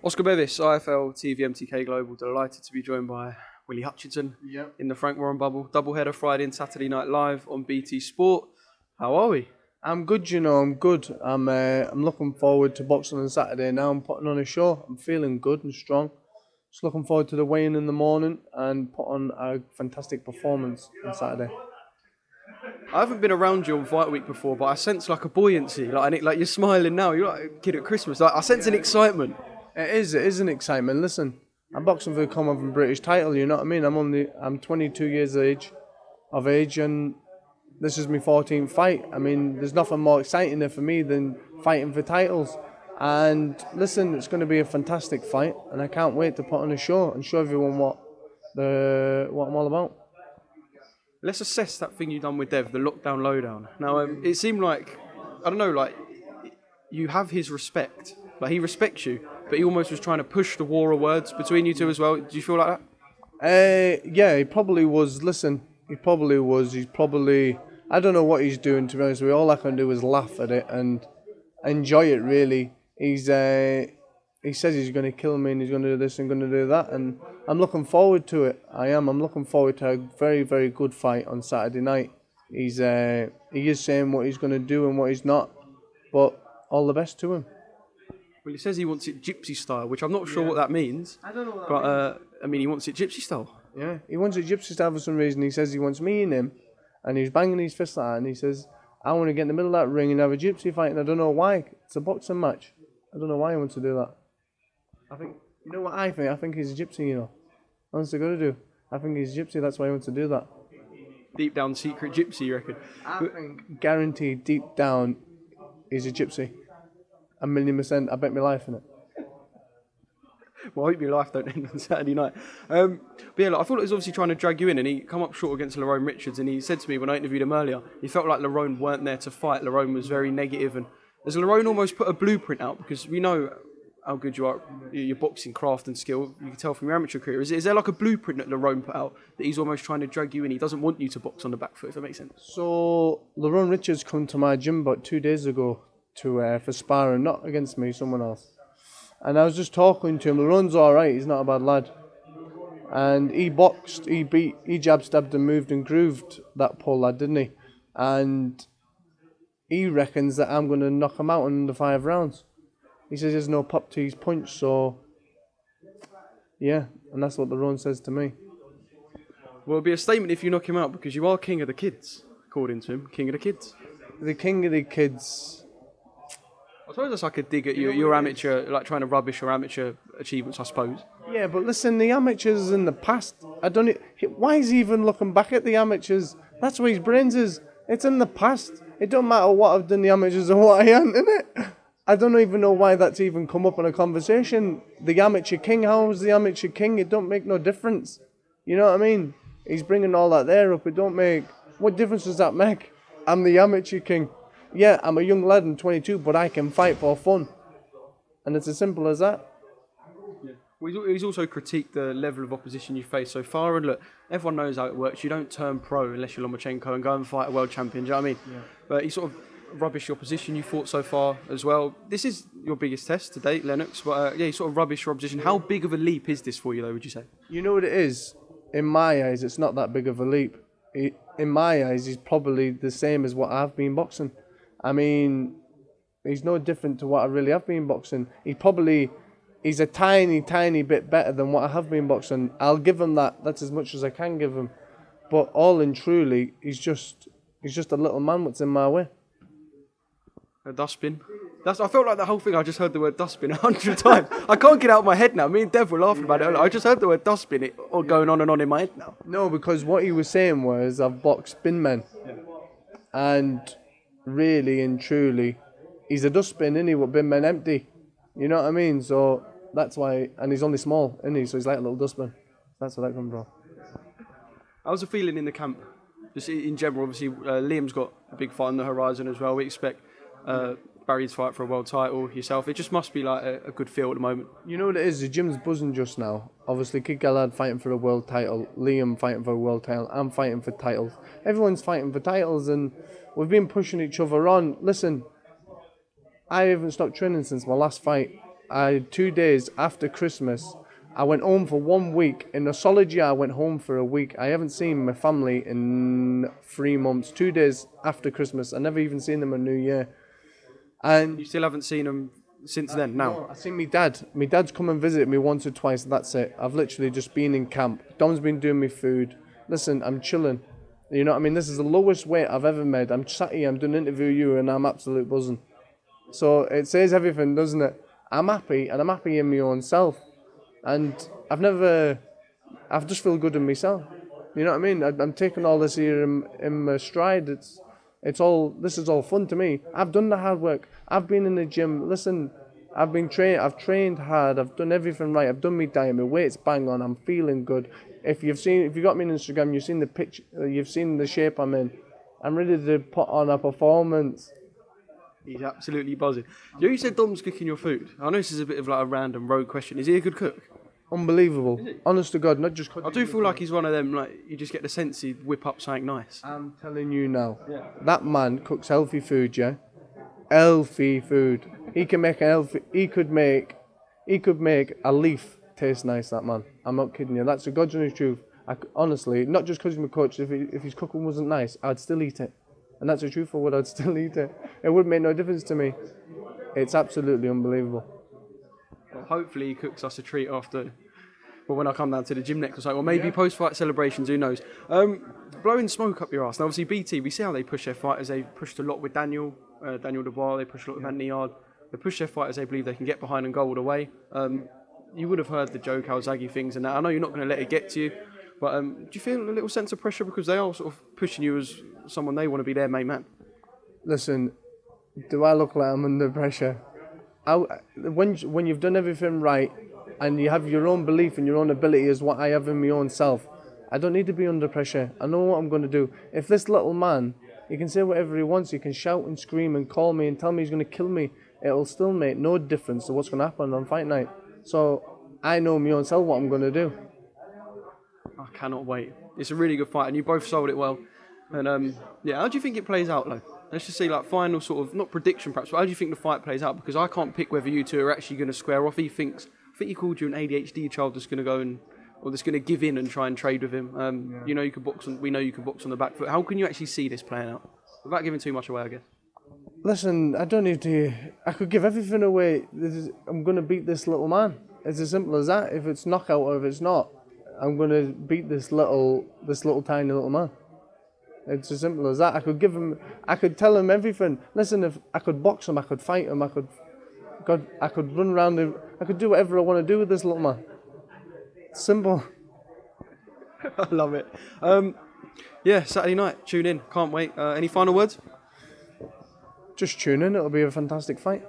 Oscar BEVIS, IFL, TV, MTK Global, delighted to be joined by Willy Hutchinson in the Frank Warren bubble. Doubleheader Friday and Saturday night live on BT Sport. How are we? I'm good, I'm good. I'm looking forward to boxing on Saturday now. I'm putting on a show. I'm feeling good and strong. Just looking forward to the weigh-in in the morning and put on a fantastic performance on Saturday. I haven't been around you on Fight Week before, but I sense like a buoyancy. Like you're smiling now. You're like a kid at Christmas. Like I sense an excitement. It is an excitement. Listen, I'm boxing for the Commonwealth British title. You know what I mean? I'm 22 years of age, and this is my 14th fight. I mean, there's nothing more exciting there for me than fighting for titles. And listen, it's going to be a fantastic fight, and I can't wait to put on a show and show everyone what I'm all about. Let's assess that thing you done with Dev, the lockdown lowdown. Now, it seemed like, I don't know, like you have his respect. Like he respects you, but he almost was trying to push the war of words between you two as well. Do you feel like that? Yeah, he probably was. Listen, he probably was. He's probably, I don't know what he's doing, to be honest with you. All I can do is laugh at it and enjoy it, really. He says he's going to kill me and he's going to do this and going to do that, and I'm looking forward to it. I'm looking forward to a very, very good fight on Saturday night. He is saying what he's going to do and what he's not, but all the best to him. Well, he says he wants it GYPSY style, which I'm not sure what that means. I don't know what that means. I mean, he wants it GYPSY style. Yeah, he wants it GYPSY style for some reason. He says he wants me and him, and he's banging his fist like that, and he says, I want to get in the middle of that ring and have a GYPSY fight, and I don't know why. It's a boxing match. I don't know why he wants to do that. You know what I think? I think he's a gypsy, you know. What's he going to do? I think he's a gypsy, that's why he wants to do that. Deep down secret gypsy, you reckon? I think guaranteed deep down he's a gypsy. 1,000,000%. I bet my life in it. Well, I hope your life don't end on Saturday night. But yeah, look, I thought he was obviously trying to drag you in, and he come up short against Lerone Richards, and he said to me when I interviewed him earlier, he felt like Lerone weren't there to fight. Lerone was very negative, and has Lerone almost put a blueprint out? Because we know how good you are, your boxing craft and skill, you can tell from your amateur career. Is there like a blueprint that Lerone put out that he's almost trying to drag you in? He doesn't want you to box on the back foot, if that makes sense. So, Lerone Richards come to my gym about 2 days ago for sparring, not against me, someone else. And I was just talking to him. Lerone's alright, he's not a bad lad. And he boxed, he jab, stabbed and moved and grooved that poor lad, didn't he? And he reckons that I'm going to knock him out in under 5 rounds. He says there's no pop to his punch, so yeah, and that's what Lerone says to me. Well, it'll be a statement if you knock him out, because you are king of the kids, according to him, king of the kids. The king of the kids. I suppose that's like a dig at your amateur, like trying to rubbish your amateur achievements, I suppose. Yeah, but listen, the amateurs in the past, why is he even looking back at the amateurs? That's where his brains is. It's in the past. It don't matter what I've done the amateurs or what I ain't, innit? I don't even know why that's even come up in a conversation. The amateur king, how is the amateur king? It don't make no difference. You know what I mean? He's bringing all that there up. It don't make... What difference does that make? I'm the amateur king. Yeah, I'm a young lad, I'm 22, but I can fight for fun. And it's as simple as that. Yeah. Well, he's also critiqued the level of opposition you face so far. And look, everyone knows how it works. You don't turn pro unless you're Lomachenko and go and fight a world champion. Do you know what I mean? Yeah. But he sort of rubbish your opposition you fought so far as well. This is your biggest test to date, Lennox, but yeah, you sort of rubbish your opposition. How big of a leap is this for you, though, would you say? You know what it is? In my eyes, it's not that big of a leap. In my eyes, he's probably the same as what I've been boxing. I mean, he's no different to what I really have been boxing. He's a tiny, tiny bit better than what I have been boxing. I'll give him that. That's as much as I can give him. But all and truly, he's just a little man what's in my way. A dustbin. I felt like the whole thing, I just heard the word dustbin 100 times. I can't get it out of my head now. Me and Dev were laughing about it. I just heard the word dustbin all going on and on in my head now. No, because what he was saying was, I've boxed bin men. Yeah. And really and truly, he's a dustbin, isn't he, with bin men empty. You know what I mean? So that's why, and he's only small, isn't he? So he's like a little dustbin. That's where that comes from. How's the feeling in the camp? Just in general, obviously, Liam's got a big fight on the horizon as well. We expect Barry's fight for a world title, yourself. It just must be like a good feel at the moment. You know what it is? The gym's buzzing just now. Obviously, Kid Galahad fighting for a world title, Liam fighting for a world title, I'm fighting for titles. Everyone's fighting for titles, and we've been pushing each other on. Listen, I haven't stopped training since my last fight. I 2 days after Christmas. I went home for 1 week. In a solid year, I went home for a week. I haven't seen my family in 3 months. 2 days after Christmas. I never even seen them on New Year. And You still haven't seen them since then, now? I seen my dad. My dad's come and visited me once or twice. That's it. I've literally just been in camp. Dom's been doing me food. Listen, I'm chilling. You know what I mean? This is the lowest weight I've ever made. I'm sat here, I'm doing an interview with you, and I'm absolute buzzing. So it says everything, doesn't it? I'm happy, and I'm happy in my own self. And I've just feel good in myself. You know what I mean? I'm taking all this here in my stride. This is all fun to me. I've done the hard work. I've been in the gym. Listen, I've trained hard. I've done everything right. I've done my diet. My weight's bang on. I'm feeling good. If you got me on Instagram, you've seen the picture. You've seen the shape I'm in. I'm ready to put on a performance. He's absolutely buzzing. You said Dom's cooking your food. I know this is a bit of like a random rogue question. Is he a good cook? Unbelievable. Honest to God, not just. I do feel like he's one of them, like, you just get the sense he'd whip up something nice. I'm telling you now, that man cooks healthy food, yeah? Healthy food. He can make he could make a leaf taste nice, that man. I'm not kidding you. That's the God's honest truth. Honestly, not just because he's my coach, if his cooking wasn't nice, I'd still eat it. And that's the truth for what I'd still eat it. It wouldn't make no difference to me. It's absolutely unbelievable. Well, hopefully he cooks us a treat after, well, when I come down to the gym next or something, or maybe post-fight celebrations, who knows. Blowing smoke up your arse. Now, obviously, BT, we see how they push their fighters. They pushed a lot with Daniel Dubois. They pushed a lot with Anthony Yard. They push their fighters. They believe they can get behind and go all the way. You would have heard the Joe Calzaghe things and that. I know you're not going to let it get to you, but do you feel a little sense of pressure because they are sort of pushing you as someone they want to be their main man? Listen, do I look like I'm under pressure? When you've done everything right and you have your own belief and your own ability as what I have in my own self, I don't need to be under pressure. I know what I'm going to do. If this little man, he can say whatever he wants, he can shout and scream and call me and tell me he's going to kill me, it'll still make no difference to what's going to happen on fight night. So I know my own self what I'm going to do. I cannot wait. It's a really good fight and you both sold it well. And how do you think it plays out though? Let's just say like final sort of, not prediction perhaps, but how do you think the fight plays out? Because I can't pick whether you two are actually going to square off. I think he called you an ADHD child that's going to go or that's going to give in and try and trade with him. You know you can box we know you can box on the back foot. How can you actually see this playing out? Without giving too much away, I guess. Listen, I don't need to. I could give everything away. I'm going to beat this little man. It's as simple as that. If it's knockout or if it's not, I'm going to beat this little tiny little man. It's as simple as that. I could tell him everything. Listen, if I could box him, I could fight him, I could run around. I could do whatever I want to do with this little man. It's simple. I love it. Saturday night. Tune in. Can't wait. Any final words? Just tune in. It'll be a fantastic fight.